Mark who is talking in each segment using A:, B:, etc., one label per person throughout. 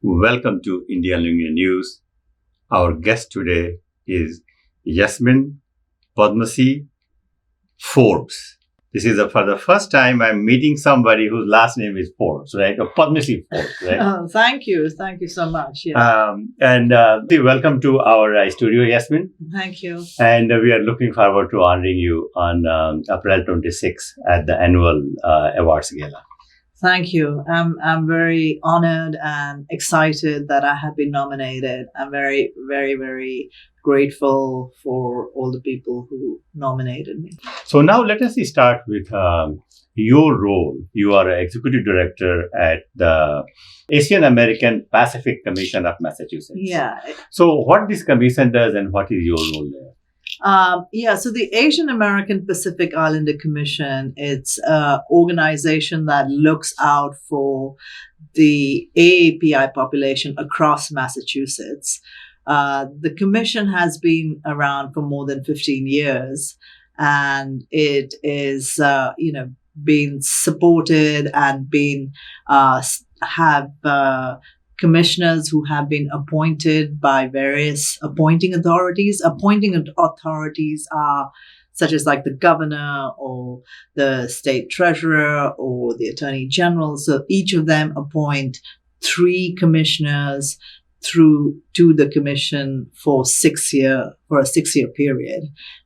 A: Welcome to India Union News. Our guest today is Yasmin Padamsee Forbes. This is for the first time I'm meeting somebody whose last name is Forbes, right? Or Padamsee Forbes, right?
B: Oh, thank you. Thank you so much.
A: Welcome to our studio, Yasmin.
B: Thank you.
A: And we are looking forward to honoring you on April 26th at the annual awards gala.
B: Thank you. I'm very honored and excited that I have been nominated. I'm very, very, very grateful for all the people who nominated me.
A: So now let us start with your role. You are an executive director at the Asian American Pacific Commission of Massachusetts.
B: Yeah.
A: So what this commission does and what is your role there?
B: So the Asian American Pacific Islander Commission, it's an organization that looks out for the AAPI population across Massachusetts. The commission has been around for more than 15 years, and it is, being supported and being commissioners who have been appointed by various appointing authorities. Appointing authorities are such as like the governor or the state treasurer or the attorney general. So each of them appoint 3 commissioners to the commission for a 6-year period.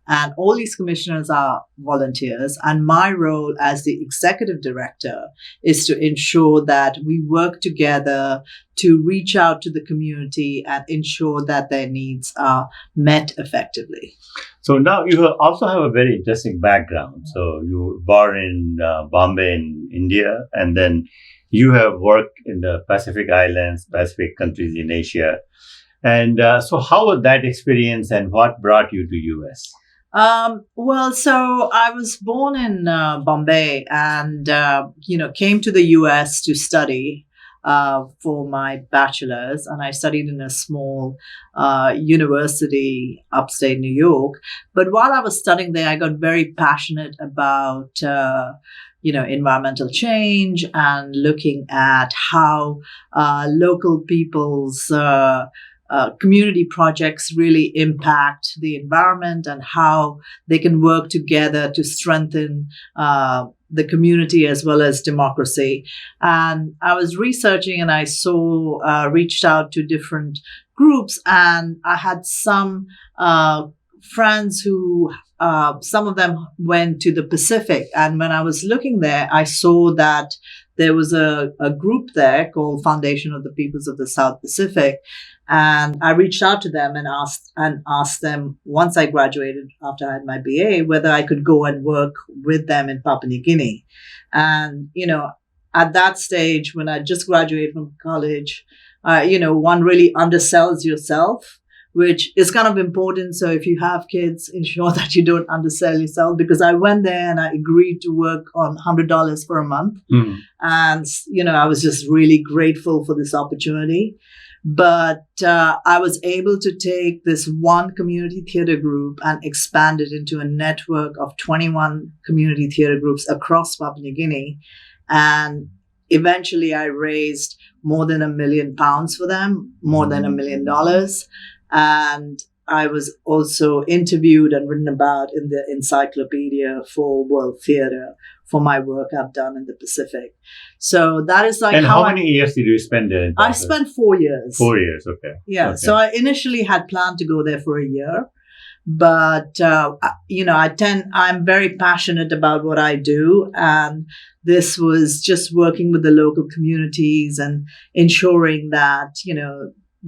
B: And all these commissioners are volunteers. And my role as the executive director is to ensure that we work together to reach out to the community and ensure that their needs are met effectively.
A: So now you also have a very interesting background. So you were born in Bombay in India, and then you have worked in the Pacific Islands, Pacific countries in Asia. And so how was that experience and what brought you to US?
B: So I was born in Bombay and, came to the US to study for my bachelor's. And I studied in a small university upstate New York. But while I was studying there, I got very passionate about environmental change and looking at how local people's community projects really impact the environment and how they can work together to strengthen the community as well as democracy. And I was researching and I reached out to different groups, and I had some friends who some of them went to the Pacific. And when I was looking there, I saw that there was a group there called Foundation of the Peoples of the South Pacific. And I reached out to them and asked them, once I graduated, after I had my BA, whether I could go and work with them in Papua New Guinea. And, at that stage, when I just graduated from college, one really undersells yourself, which is kind of important. So if you have kids, ensure that you don't undersell yourself, because I went there and I agreed to work on $100 for a month. Mm. And, I was just really grateful for this opportunity. But I was able to take this one community theater group and expand it into a network of 21 community theater groups across Papua New Guinea. And eventually I raised more than £1 million for them, more than $1 million. And I was also interviewed and written about in the Encyclopedia for World Theatre for my work I've done in the Pacific. So that is like.
A: And how many years did you spend there?
B: I spent 4 years.
A: 4 years, okay.
B: Yeah.
A: Okay.
B: So I initially had planned to go there for a year, but I'm very passionate about what I do, and this was just working with the local communities and ensuring that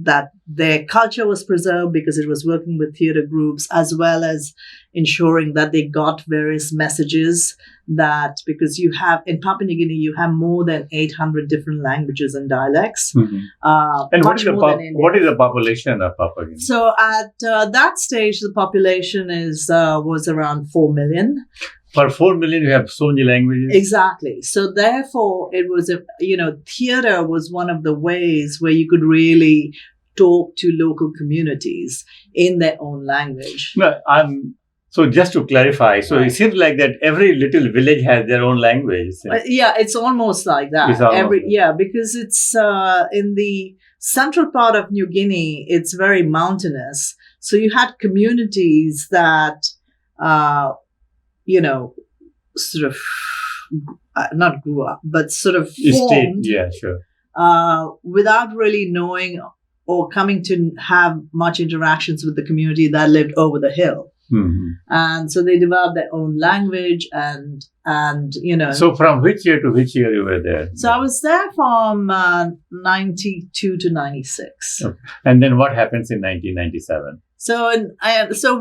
B: that their culture was preserved, because it was working with theater groups, as well as ensuring that they got various messages that, because you have, in Papua New Guinea, you have more than 800 different languages and dialects.
A: Mm-hmm. And what is the population of Papua New Guinea?
B: So at that stage, the population was around 4 million.
A: For 4 million, you have so many languages.
B: Exactly. So therefore, it was theater was one of the ways where you could really talk to local communities in their own language.
A: No, so just to clarify, so it seems like that every little village has their own language.
B: Yeah, it's almost like that. Because it's in the central part of New Guinea, it's very mountainous. So you had communities that, sort of not grew up, but sort of formed, without really knowing or coming to have much interactions with the community that lived over the hill.
A: Mm-hmm.
B: And so they developed their own language and
A: So from which year to which year you were there?
B: So I was there from 92 to 96.
A: Okay. And then what happens in 1997?
B: So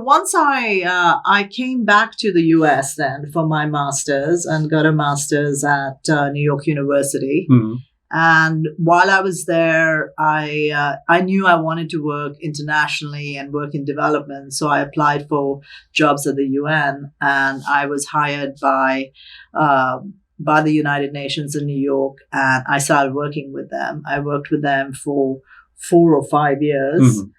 B: once I came back to the US then for my master's and got a master's at New York University.
A: Mm-hmm.
B: And while I was there, I knew I wanted to work internationally and work in development. So I applied for jobs at the UN, and I was hired by the United Nations in New York, and I started working with them. I worked with them for 4 or 5 years.
A: Mm-hmm.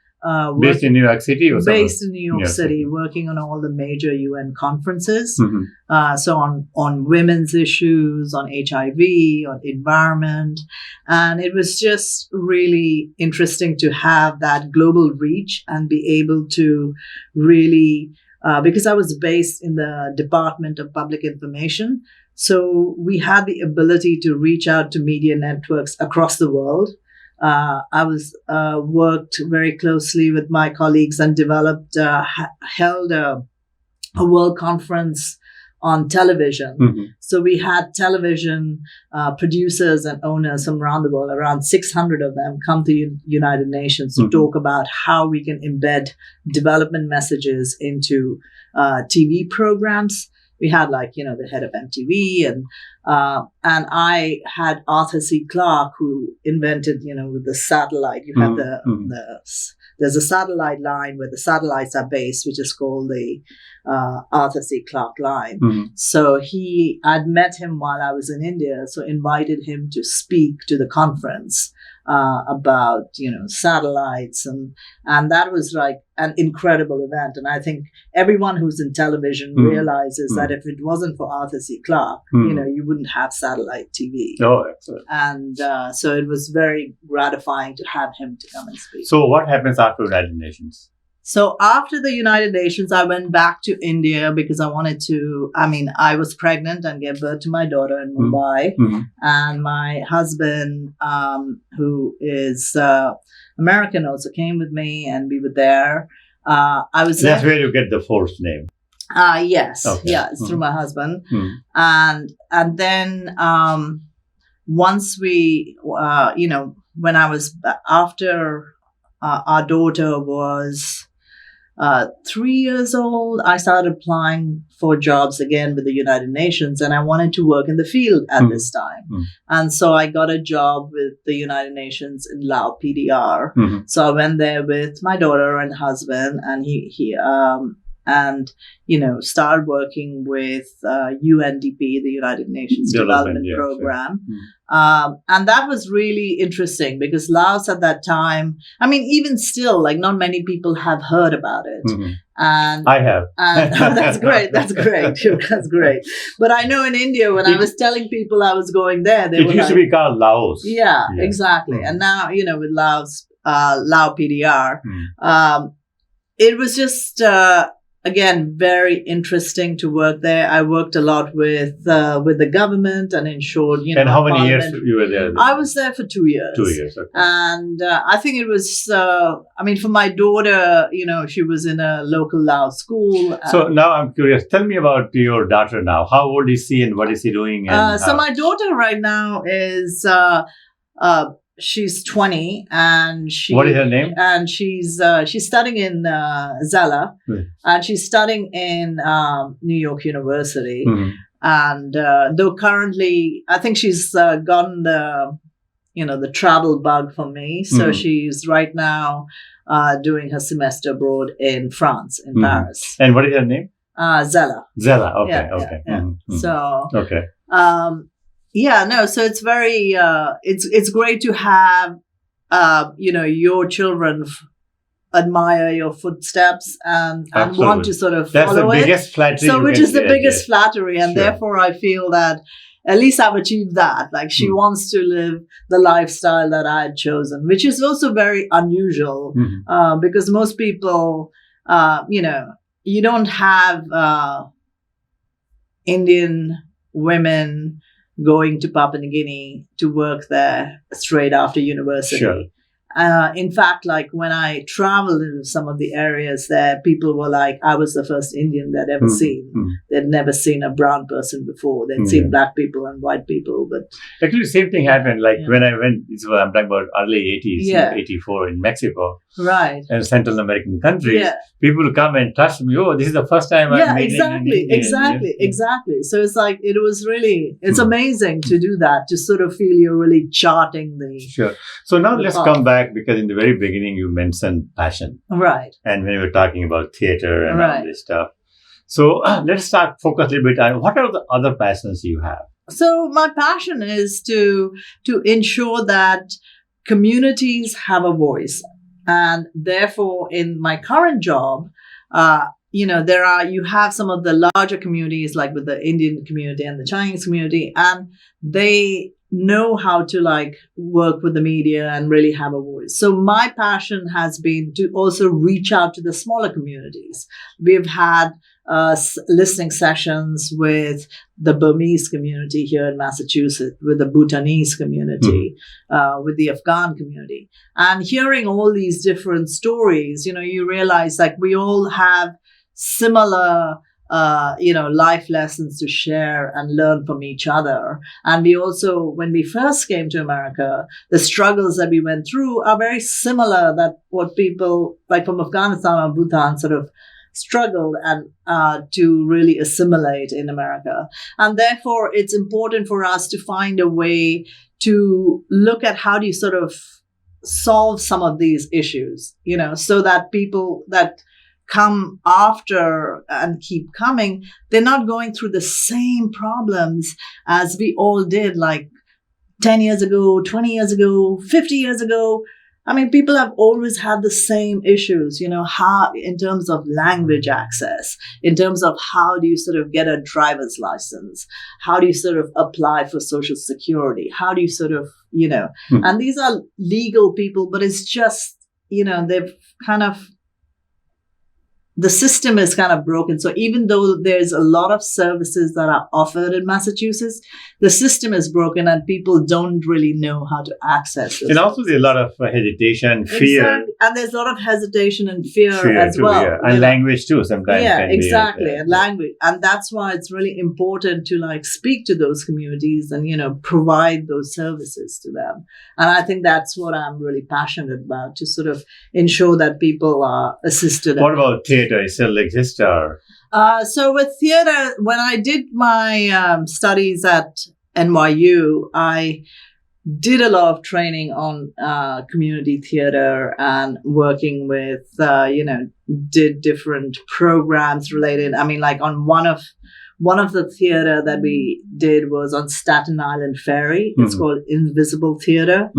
A: Based in New York City or somewhere?
B: Based in New York City, working on all the major UN conferences.
A: Mm-hmm.
B: So on women's issues, on HIV, on environment. And it was just really interesting to have that global reach and be able to really, because I was based in the Department of Public Information. So we had the ability to reach out to media networks across the world. I worked very closely with my colleagues and held a world conference on television.
A: Mm-hmm.
B: So we had television producers and owners from around the world, around 600 of them, come to United Nations to talk about how we can embed development messages into TV programs. We had the head of MTV and I had Arthur C. Clarke, who invented, with the satellite. You have there's a satellite line where the satellites are based, which is called the Arthur C. Clarke line.
A: Mm-hmm.
B: So I'd met him while I was in India, so invited him to speak to the conference about, satellites. And that was like an incredible event. And I think everyone who's in television realizes that if it wasn't for Arthur C. Clarke, you wouldn't have satellite TV.
A: Oh, absolutely.
B: And so it was very gratifying to have him to come and speak.
A: So what happens after United Nations?
B: So after the United Nations, I went back to India because I was pregnant and gave birth to my daughter in Mumbai.
A: Mm-hmm.
B: And my husband, who is American, also came with me, and we were there.
A: That's where you get the Forbes name.
B: Yes.
A: Okay.
B: Yeah, it's through my husband.
A: Mm-hmm.
B: And then once we, when I was after our daughter was 3 years old, I started applying for jobs again with the United Nations, and I wanted to work in the field at this time.
A: Mm-hmm.
B: And so I got a job with the United Nations in Lao PDR.
A: Mm-hmm.
B: So I went there with my daughter and husband, and started working with UNDP, the United Nations Development Program.
A: Sure.
B: And that was really interesting because Laos at that time, even still, not many people have heard about it.
A: Mm-hmm.
B: And
A: I have.
B: That's great. That's great. That's great. But I know in India, when I was telling people I was going there, they were
A: It used to be called Laos.
B: Yeah, exactly. Mm-hmm. And now, with Laos, Lao PDR, it was just... again, very interesting to work there. I worked a lot with the government and ensured,
A: And how many years you were there?
B: I was there for 2 years.
A: 2 years, okay.
B: And I think it was, for my daughter, she was in a local Lao school.
A: So now I'm curious. Tell me about your daughter now. How old is she and what is she doing?
B: So my daughter right now is... she's 20, and
A: what is her name?
B: And she's studying in Zella, and she's studying in New York University.
A: Mm-hmm.
B: And though currently, I think she's gotten the travel bug from me, so she's right now doing her semester abroad in France, in Paris.
A: And what is her name?
B: Zella.
A: Zella. Okay.
B: Yeah,
A: okay.
B: Yeah.
A: Mm-hmm.
B: So.
A: Okay.
B: So it's very, it's great to have, your children admire your footsteps and want to sort of
A: That's
B: follow
A: the biggest flattery.
B: which is the biggest flattery. And
A: Sure.
B: therefore I feel that at least I've achieved that. Like she wants to live the lifestyle that I had chosen, which is also very unusual because most people, you don't have Indian women going to Papua New Guinea to work there straight after university.
A: Sure.
B: In fact, like when I traveled into some of the areas there, people were like, I was the first Indian they'd ever seen. They'd never seen a brown person before. They'd seen black people and white people. But
A: actually, the same thing happened. Like when I went, I'm talking about early 80s, 84 in Mexico.
B: Right.
A: And Central American countries. People would come and touch me. Oh, this is the first time I'm meeting an Indian.
B: Exactly. So it's like, it's amazing to do that, to sort of feel you're really charting the...
A: Sure. So now let's come back, because in the very beginning you mentioned passion.
B: Right.
A: And when we were talking about theater and all this stuff. So let's focus a little bit on what are the other passions you have?
B: So my passion is to ensure that communities have a voice. And therefore, in my current job, you have some of the larger communities, like with the Indian community and the Chinese community, and they know how to like work with the media and really have a voice. So my passion has been to also reach out to the smaller communities. We've had listening sessions with the Burmese community here in Massachusetts, with the Bhutanese community, with the Afghan community. And hearing all these different stories, you realize like we all have similar life lessons to share and learn from each other. And we also, when we first came to America, the struggles that we went through are very similar that what people like from Afghanistan or Bhutan sort of struggled and to really assimilate in America. And therefore, it's important for us to find a way to look at how do you sort of solve some of these issues, so that people that come after and keep coming, they're not going through the same problems as we all did like 10 years ago, 20 years ago, 50 years ago. I mean, people have always had the same issues, how in terms of language access, in terms of how do you sort of get a driver's license? How do you sort of apply for Social Security? How do you sort of, and these are legal people, but it's just, they've kind of, the system is kind of broken. So even though there's a lot of services that are offered in Massachusetts, the system is broken and people don't really know how to access it.
A: And also there's a lot of hesitation, fear.
B: Exactly. And there's a lot of hesitation and fear as
A: too,
B: well.
A: Yeah. And language too sometimes.
B: Yeah, exactly. And language. And that's why it's really important to like speak to those communities and, provide those services to them. And I think that's what I'm really passionate about, to sort of ensure that people are assisted.
A: What about theater? It still exists, or?
B: So with theater, when I did my studies at NYU, I did a lot of training on community theater and working with, did different programs related. I mean, like on one of the theater that we did was on Staten Island Ferry. It's called Invisible Theater.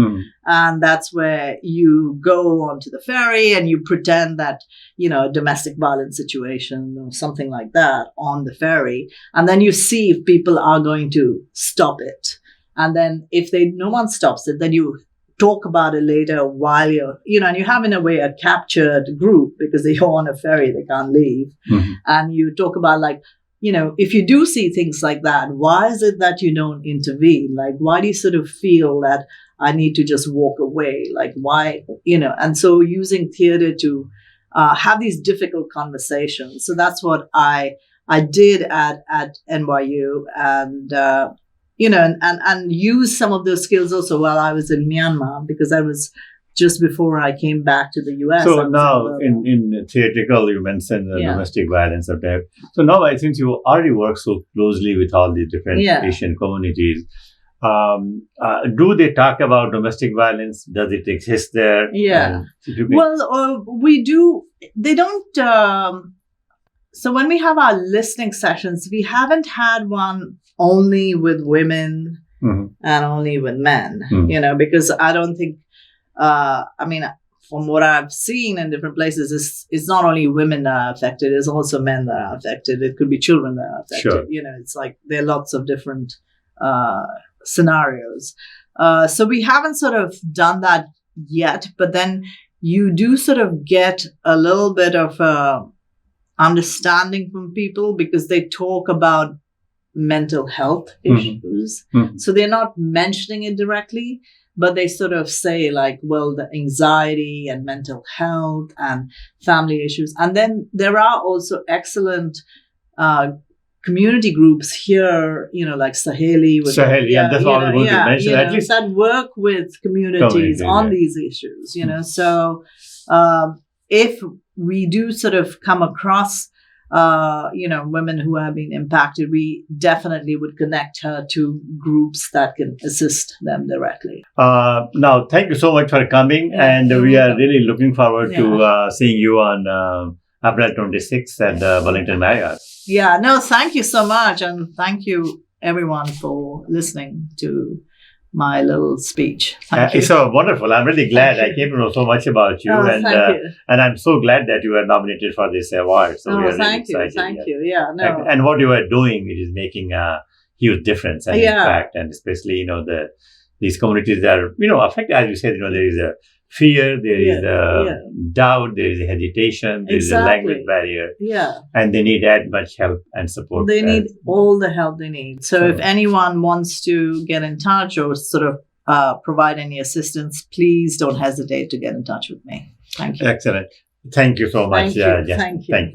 B: And that's where you go onto the ferry and you pretend that, a domestic violence situation or something like that on the ferry. And then you see if people are going to stop it. And then if no one stops it, then you talk about it later while you're, and you have in a way a captured group because they're on a ferry, they can't leave. And you talk about like, if you do see things like that, why is it that you don't intervene? Like, why do you sort of feel that I need to just walk away? Like, why, and so using theater to have these difficult conversations. So that's what I did at NYU and, and use some of those skills also while I was in Myanmar, because I was just before I came back to the US.
A: So now in theatrical, you mentioned domestic violence of that. So now since you already work so closely with all these different Asian communities, do they talk about domestic violence? Does it exist there?
B: Yeah. Well, we do. They don't. So when we have our listening sessions, we haven't had one only with women and only with men, because I don't think, from what I've seen in different places, it's not only women that are affected, it's also men that are affected. It could be children that are affected.
A: Sure.
B: It's like there are lots of different scenarios. So we haven't sort of done that yet, but then you do sort of get a little bit of understanding from people because they talk about mental health issues.
A: Mm-hmm.
B: So they're not mentioning it directly, but they sort of say like, well, the anxiety and mental health and family issues. And then there are also excellent community groups here, like Saheli.
A: That's what I was going to mention. At least
B: that work with communities on these issues, So if we do sort of come across women who have been impacted, we definitely would connect her to groups that can assist them directly.
A: Now, thank you so much for coming. And we are really looking forward to seeing you on April 26th at the Wellington Marriott.
B: Yeah, no, thank you so much. And thank you, everyone, for listening to my little speech. Thank you.
A: It's so wonderful. I'm really glad I came to know so much about you.
B: Thank you.
A: And I'm so glad that you were nominated for this award. So we are really excited.
B: Thank you. Yeah, no.
A: And what you are doing, it is making a huge difference and impact. And especially, these communities that are, affected, as you said, there is a fear, there is a doubt, there is a hesitation, there is a language barrier.
B: Yeah.
A: And they need as much help and support.
B: They need all the help they need. So if anyone wants to get in touch or sort of provide any assistance, please don't hesitate to get in touch with me. Thank you.
A: Excellent. Thank you so much, Yasmin.
B: Thank you.